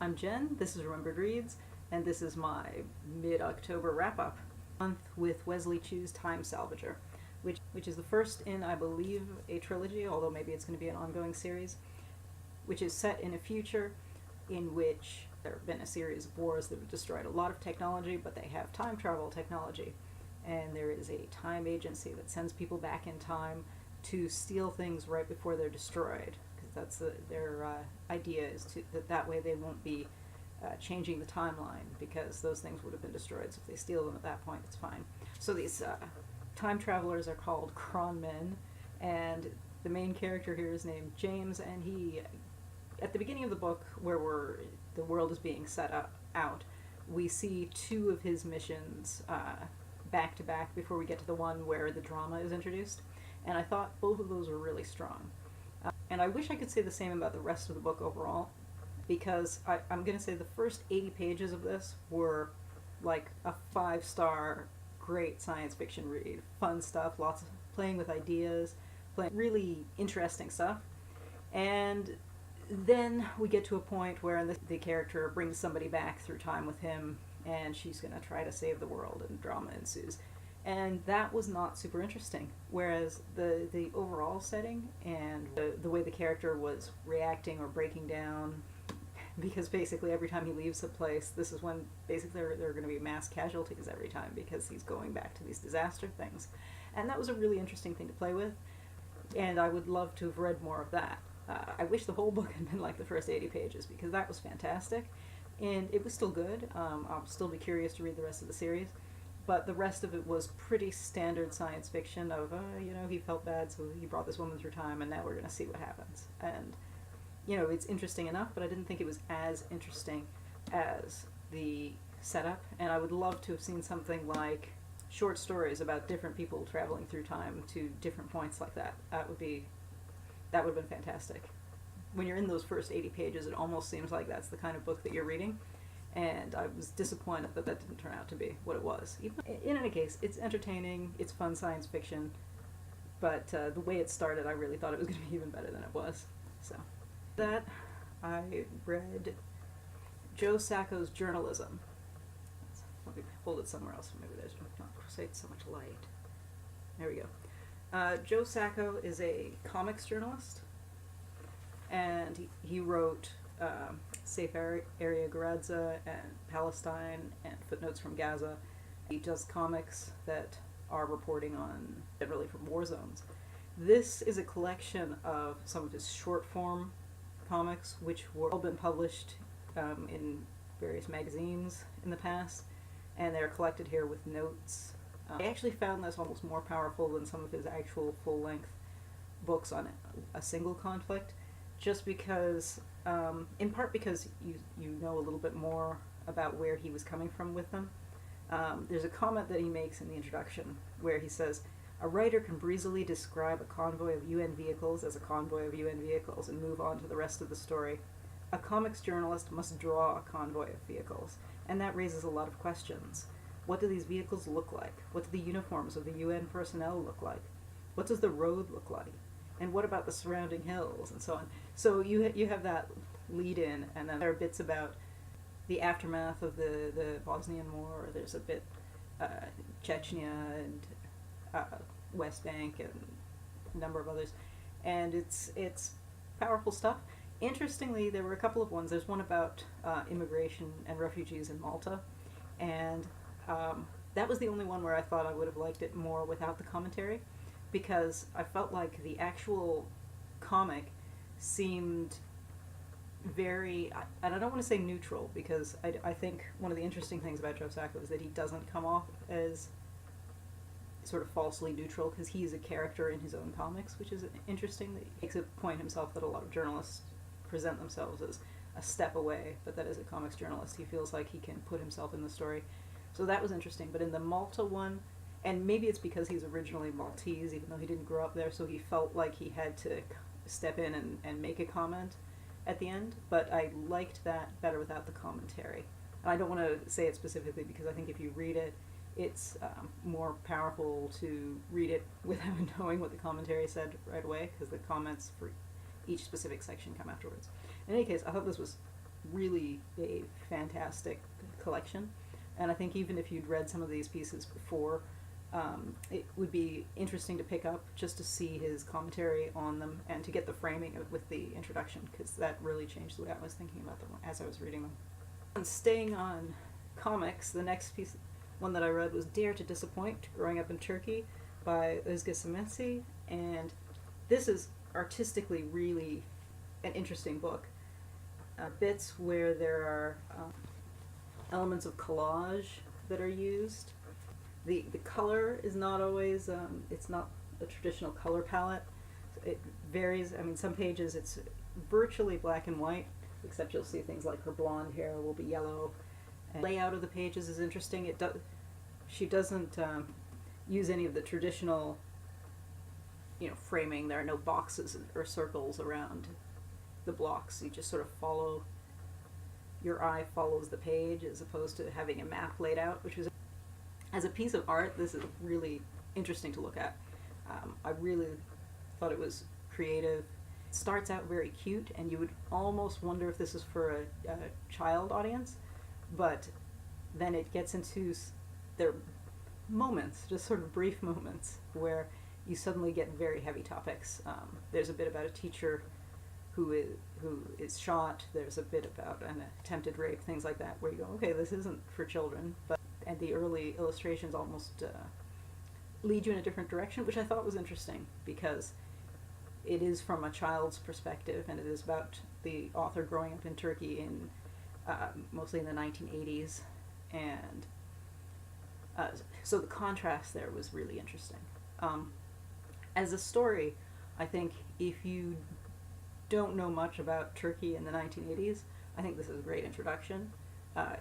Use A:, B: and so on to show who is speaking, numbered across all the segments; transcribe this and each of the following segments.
A: I'm Jen, this is Remembered Reads, and this is my mid-October wrap-up month with Wesley Chu's Time Salvager, which is the first in, I believe, a trilogy, although maybe it's going to be an ongoing series, which is set in a future in which there have been a series of wars that have destroyed a lot of technology, but they have time travel technology, and there is a time agency that sends people back in time to steal things right before they're destroyed. That's their idea, is that way they won't be changing the timeline, because those things would have been destroyed. So if they steal them at that point, it's fine. So these time travelers are called Cronmen, and the main character here is named James, and he, at the beginning of the book, where the world is being set out, we see two of his missions back to back before we get to the one where the drama is introduced, and I thought both of those were really strong. And I wish I could say the same about the rest of the book overall, because I'm going to say the first 80 pages of this were like a 5-star, great science fiction read. Fun stuff, lots of playing with ideas, playing really interesting stuff. And then we get to a point where the character brings somebody back through time with him, and she's going to try to save the world, and drama ensues. And that was not super interesting, whereas the overall setting and the way the character was reacting or breaking down, because basically every time he leaves a place, this is when basically there are going to be mass casualties every time, because he's going back to these disaster things. And that was a really interesting thing to play with, and I would love to have read more of that. I wish the whole book had been like the first 80 pages, because that was fantastic, and it was still good. I'll still be curious to read the rest of the series. But the rest of it was pretty standard science fiction of, he felt bad, so he brought this woman through time, and now we're going to see what happens. And, it's interesting enough, but I didn't think it was as interesting as the setup. And I would love to have seen something like short stories about different people traveling through time to different points like that. That would have been fantastic. When you're in those first 80 pages, it almost seems like that's the kind of book that you're reading. And I was disappointed that didn't turn out to be what it was. In any case, it's entertaining, it's fun science fiction, but the way it started, I really thought it was going to be even better than it was. So, that, I read Joe Sacco's Journalism. Let me hold it somewhere else, maybe there's not quite so much light. There we go. Joe Sacco is a comics journalist, and he wrote Safe Area Garadza and Palestine and Footnotes from Gaza. He does comics that are reporting on, generally from war zones. This is a collection of some of his short form comics, which were all been published in various magazines in the past, and they're collected here with notes. I actually found this almost more powerful than some of his actual full-length books on a single conflict, just because in part because you know a little bit more about where he was coming from with them. There's a comment that he makes in the introduction where he says, "A writer can breezily describe a convoy of UN vehicles as a convoy of UN vehicles and move on to the rest of the story. A comics journalist must draw a convoy of vehicles, and that raises a lot of questions. What do these vehicles look like? What do the uniforms of the UN personnel look like? What does the road look like? And what about the surrounding hills?" and so on. So you have that lead in, and then there are bits about the aftermath of the Bosnian War. There's a bit Chechnya and West Bank and a number of others, and it's powerful stuff. Interestingly, there were a couple of ones. There's one about immigration and refugees in Malta, and that was the only one where I thought I would have liked it more without the commentary, because I felt like the actual comic seemed very, and I don't want to say neutral, because I think one of the interesting things about Joe Sacco is that he doesn't come off as sort of falsely neutral, because he's a character in his own comics, which is interesting. That he makes a point himself that a lot of journalists present themselves as a step away, but that as a comics journalist he feels like he can put himself in the story. So that was interesting. But in the Malta one, and maybe it's because he's originally Maltese, even though he didn't grow up there, so he felt like he had to step in and make a comment at the end, but I liked that better without the commentary. And I don't want to say it specifically, because I think if you read it, it's more powerful to read it without knowing what the commentary said right away, because the comments for each specific section come afterwards. In any case, I thought this was really a fantastic collection. And I think even if you'd read some of these pieces before, it would be interesting to pick up just to see his commentary on them and to get the framing with the introduction, because that really changed the way I was thinking about them as I was reading them. And staying on comics, the next one that I read was Dare to Disappoint, Growing Up in Turkey by Ozge Samanci, and this is artistically really an interesting book. Bits where there are elements of collage that are used. The color is not always, it's not a traditional color palette. It varies. I mean, some pages it's virtually black and white, except you'll see things like her blonde hair will be yellow. And the layout of the pages is interesting. She doesn't use any of the traditional, framing. There are no boxes or circles around the blocks. You just sort of follow, your eye follows the page as opposed to having a map laid out, which was, as a piece of art, this is really interesting to look at. I really thought it was creative. It starts out very cute, and you would almost wonder if this is for a child audience, but then it gets into their moments, just sort of brief moments, where you suddenly get very heavy topics. There's a bit about a teacher who is shot. There's a bit about an attempted rape, things like that, where you go, okay, this isn't for children, and the early illustrations almost lead you in a different direction, which I thought was interesting, because it is from a child's perspective, and it is about the author growing up in Turkey in mostly in the 1980s, and so the contrast there was really interesting. As a story, I think if you don't know much about Turkey in the 1980s, I think this is a great introduction.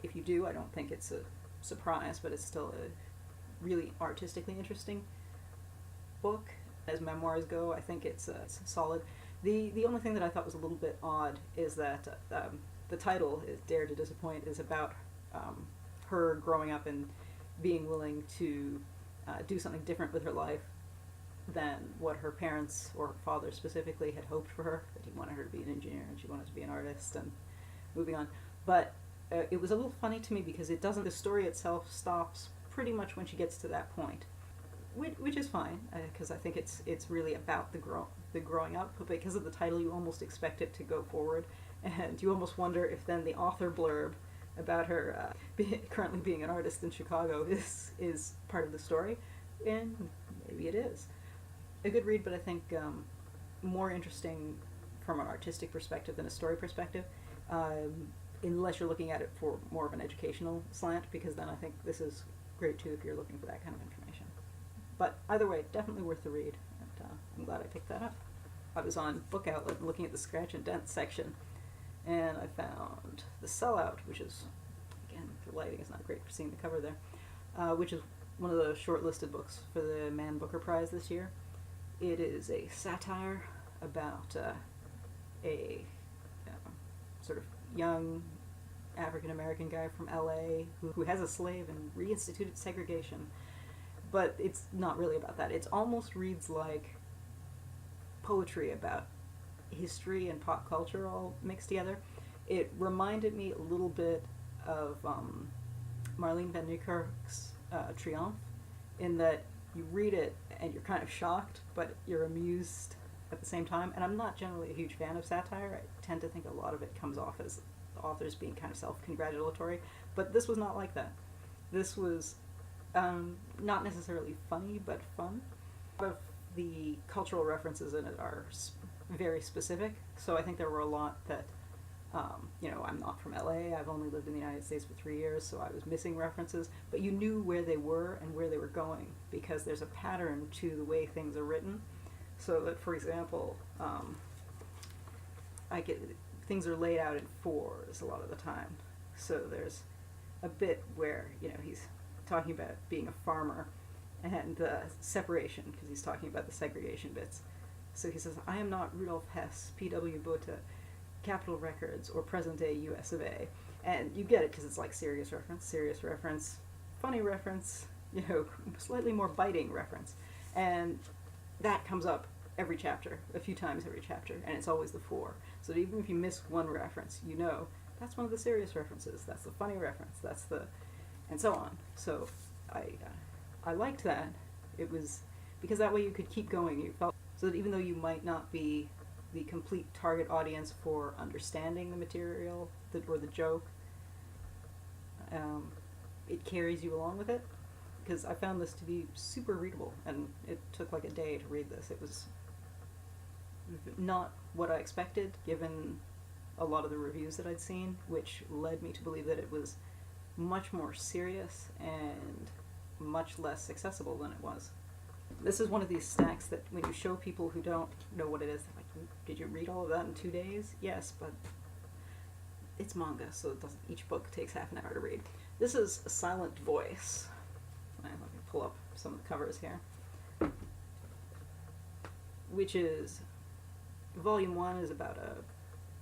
A: If you do, I don't think it's a surprise, but it's still a really artistically interesting book. As memoirs go, I think it's solid. The only thing that I thought was a little bit odd is that the title, is Dare to Disappoint, is about her growing up and being willing to do something different with her life than what her parents, or her father specifically, had hoped for her, that he wanted her to be an engineer and she wanted to be an artist, and moving on. But it was a little funny to me because the story itself stops pretty much when she gets to that point, which is fine, because I think it's really about the growing up, but because of the title you almost expect it to go forward, and you almost wonder if then the author blurb about her currently being an artist in Chicago is part of the story, and maybe it is. A good read, but I think more interesting from an artistic perspective than a story perspective, unless you're looking at it for more of an educational slant, because then I think this is great too if you're looking for that kind of information. But either way, definitely worth the read, and I'm glad I picked that up. I was on Book Outlet looking at the scratch and dent section, and I found the Sellout, which is, again, the lighting is not great for seeing the cover there, which is one of the shortlisted books for the Man Booker Prize this year. It is a satire about a sort of young African-American guy from LA who has a slave and reinstituted segregation. But it's not really about that. It almost reads like poetry about history and pop culture all mixed together. It reminded me a little bit of Marlene Van Niekerk's Triumph, in that you read it and you're kind of shocked, but you're amused at the same time. And I'm not generally a huge fan of satire. I tend to think a lot of it comes off as authors being kind of self-congratulatory, but this was not like that. This was not necessarily funny, but fun. A lot of the cultural references in it are very specific, so I think there were a lot that, I'm not from LA, I've only lived in the United States for 3 years, so I was missing references, but you knew where they were and where they were going, because there's a pattern to the way things are written. So that, for example, things are laid out in fours a lot of the time. So there's a bit where, he's talking about being a farmer and separation, because he's talking about the segregation bits. So he says, I am not Rudolf Hess, P.W. Botha, Capitol Records, or present-day U.S. of A. And you get it because it's like serious reference, funny reference, slightly more biting reference. And that comes up every chapter, a few times every chapter, and it's always the four. So that even if you miss one reference, that's one of the serious references, that's the funny reference, that's the, and so on. So I liked that. It was, because that way you could keep going. You felt, so that even though you might not be the complete target audience for understanding the material or the joke, it carries you along with it. Because I found this to be super readable, and it took like a day to read this. It was not what I expected, given a lot of the reviews that I'd seen, which led me to believe that it was much more serious and much less accessible than it was. This is one of these stacks that when you show people who don't know what it is, they're like, did you read all of that in 2 days? Yes, but it's manga, so it doesn't, each book takes half an hour to read. This is A Silent Voice. Let me pull up some of the covers here. Which is, volume 1 is about a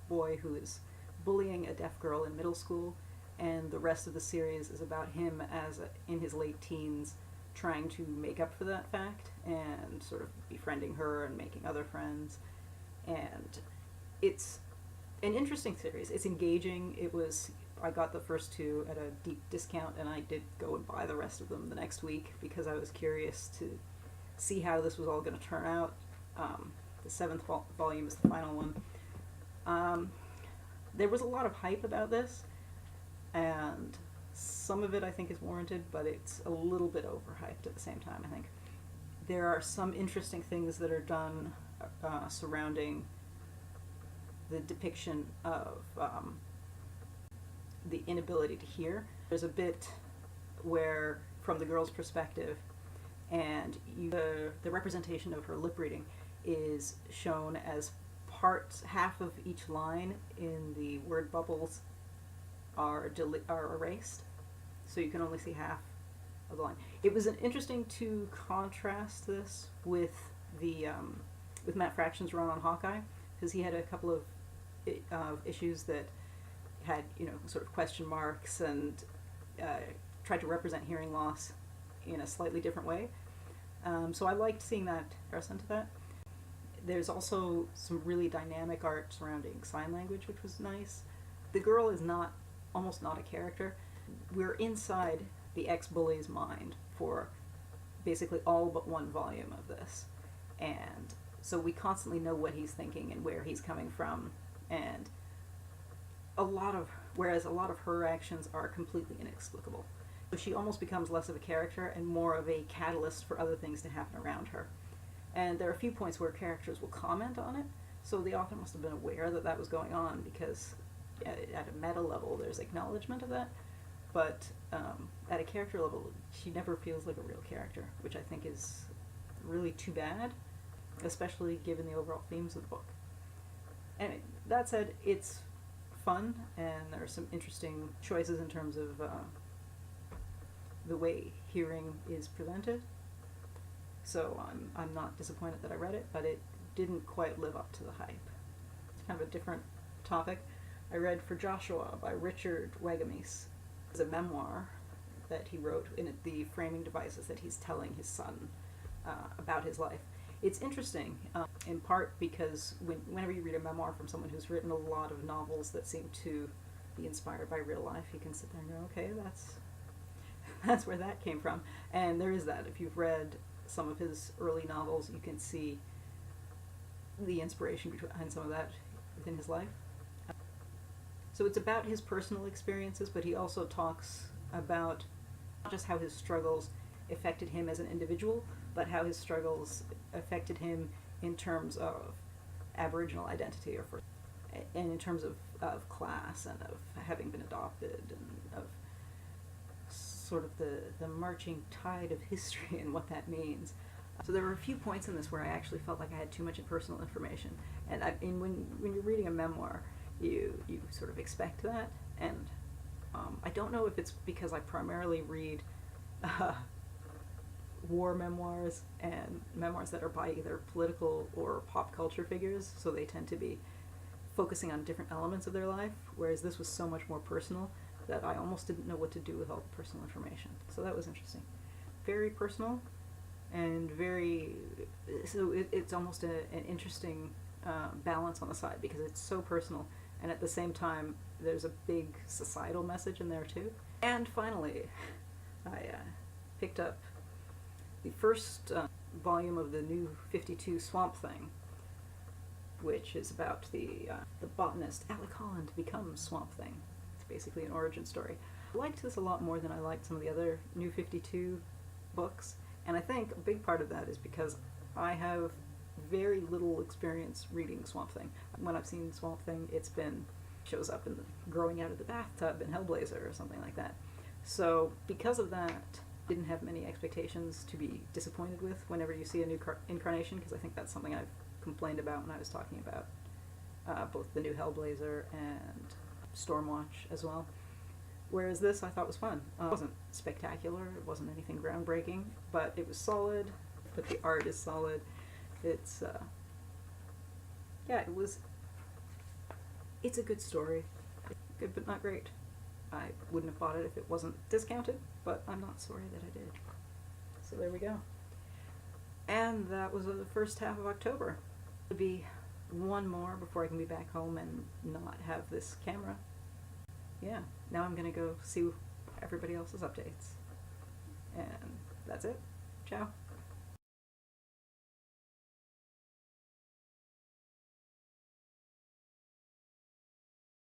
A: boy who is bullying a deaf girl in middle school, and the rest of the series is about him as in his late teens trying to make up for that fact and sort of befriending her and making other friends. And it's an interesting series. It's engaging. I got the first 2 at a deep discount, and I did go and buy the rest of them the next week because I was curious to see how this was all going to turn out. The 7th volume is the final one. There was a lot of hype about this, and some of it I think is warranted, but it's a little bit overhyped at the same time, I think. There are some interesting things that are done surrounding the depiction of the inability to hear. There's a bit where, from the girl's perspective, and the representation of her lip reading is shown as half of each line in the word bubbles are erased, so you can only see half of the line. It was interesting to contrast this with Matt Fraction's run on Hawkeye, because he had a couple of issues that had, sort of question marks and tried to represent hearing loss in a slightly different way. So I liked seeing that comparison to that. There's also some really dynamic art surrounding sign language, which was nice. The girl is almost not a character. We're inside the ex-bully's mind for basically all but one volume of this. And so we constantly know what he's thinking and where he's coming from. And whereas a lot of her actions are completely inexplicable. So she almost becomes less of a character and more of a catalyst for other things to happen around her. And there are a few points where characters will comment on it, so the author must have been aware that that was going on, because at a meta level there's acknowledgement of that, but at a character level she never feels like a real character, which I think is really too bad, especially given the overall themes of the book. And that said, it's fun, and there are some interesting choices in terms of the way hearing is presented. So I'm not disappointed that I read it, but it didn't quite live up to the hype. It's kind of a different topic. I read For Joshua by Richard Wagamese. It's a memoir that he wrote, in the framing devices that he's telling his son about his life. It's interesting, in part because whenever you read a memoir from someone who's written a lot of novels that seem to be inspired by real life, you can sit there and go, okay, that's where that came from. And there is that. If you've read some of his early novels, you can see the inspiration behind some of that within his life. So it's about his personal experiences, but he also talks about not just how his struggles affected him as an individual, but how his struggles affected him in terms of Aboriginal identity, and in terms of class, and of having been adopted, and of sort of the marching tide of history and what that means. So there were a few points in this where I actually felt like I had too much personal information. And when you're reading a memoir, you sort of expect that. And I don't know if it's because I primarily read war memoirs and memoirs that are by either political or pop culture figures, so they tend to be focusing on different elements of their life, whereas this was so much more personal that I almost didn't know what to do with all the personal information. So that was interesting. Very personal, and it's almost an interesting balance on the side, because it's so personal, and at the same time there's a big societal message in there too. And finally, I picked up the first volume of the new 52 Swamp Thing, which is about the botanist Alec Holland becomes Swamp Thing. It's basically an origin story. I liked this a lot more than I liked some of the other new 52 books, and I think a big part of that is because I have very little experience reading Swamp Thing. When I've seen Swamp Thing, it's been shows up in the growing out of the bathtub in Hellblazer or something like that. So because of that, didn't have many expectations to be disappointed with whenever you see a new incarnation, because I think that's something I've complained about when I was talking about both the new Hellblazer and Stormwatch as well. Whereas this I thought was fun. It wasn't spectacular, it wasn't anything groundbreaking, but it was solid, but the art is solid. It's, yeah, it's a good story. Good but not great. I wouldn't have bought it if it wasn't discounted, but I'm not sorry that I did. So there we go. And that was the first half of October. There'll be one more before I can be back home and not have this camera. Yeah, now I'm gonna go see everybody else's updates. And that's it. Ciao.